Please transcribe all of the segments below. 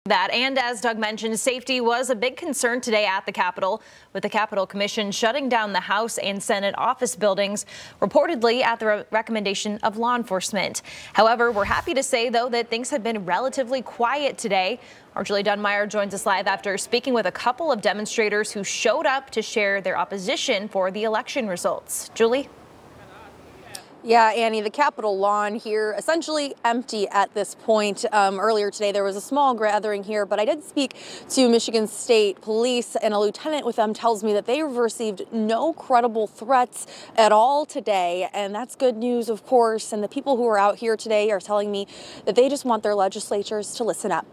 That, and as Doug mentioned, safety was a big concern today at the Capitol, with the Capitol Commission shutting down the House and Senate office buildings, reportedly at the recommendation of law enforcement. However, we're happy to say, though, that things have been relatively quiet today. Our Julie Dunmeyer joins us live after speaking with a couple of demonstrators who showed up to share their opposition for the election results. Julie? Yeah, Annie, the Capitol lawn here essentially empty at this point. Earlier today, there was a small gathering here, but I did speak to Michigan State Police, and a lieutenant with them tells me that they have received no credible threats at all today. And that's good news, of course. And the people who are out here today are telling me that they just want their legislatures to listen up.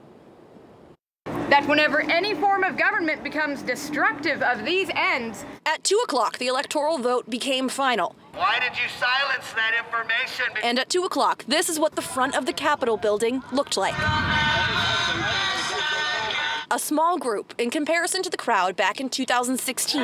That whenever any form of government becomes destructive of these ends. At 2 o'clock, the electoral vote became final. Why did you silence that information? And at 2 o'clock, this is what the front of the Capitol building looked like. A small group in comparison to the crowd back in 2016.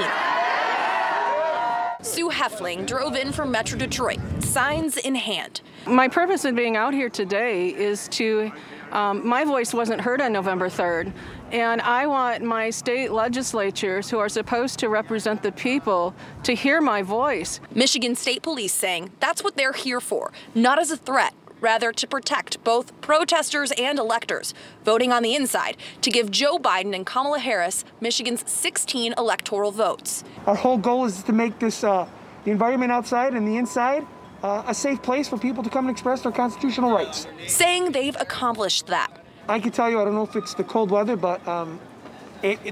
Sue Heffling drove in from Metro Detroit, signs in hand. My purpose in being out here today is to, my voice wasn't heard on November 3rd, and I want my state legislatures who are supposed to represent the people to hear my voice. Michigan State Police saying that's what they're here for, not as a threat, rather to protect both protesters and electors, voting on the inside to give Joe Biden and Kamala Harris Michigan's 16 electoral votes. Our whole goal is to make this the environment outside and the inside a safe place for people to come and express their constitutional rights. Saying they've accomplished that. I can tell you, I don't know if it's the cold weather, but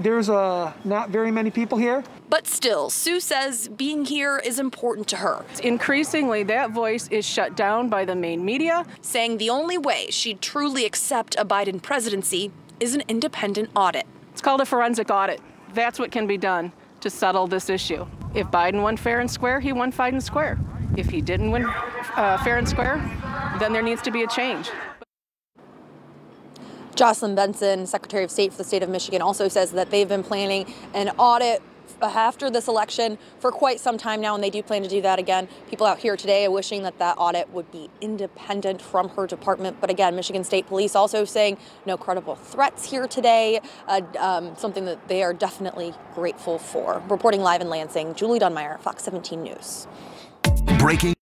there's not very many people here. But still, Sue says being here is important to her. Increasingly, that voice is shut down by the main media. Saying the only way she'd truly accept a Biden presidency is an independent audit. It's called a forensic audit. That's what can be done to settle this issue. If Biden won fair and square, he won fair and square. If he didn't win fair and square, then there needs to be a change. Jocelyn Benson, Secretary of State for the state of Michigan, also says that they've been planning an audit after this election for quite some time now, and they do plan to do that again. People out here today are wishing that that audit would be independent from her department. But again, Michigan State Police also saying no credible threats here today, something that they are definitely grateful for. Reporting live in Lansing, Julie Dunmeyer, Fox 17 News. Breaking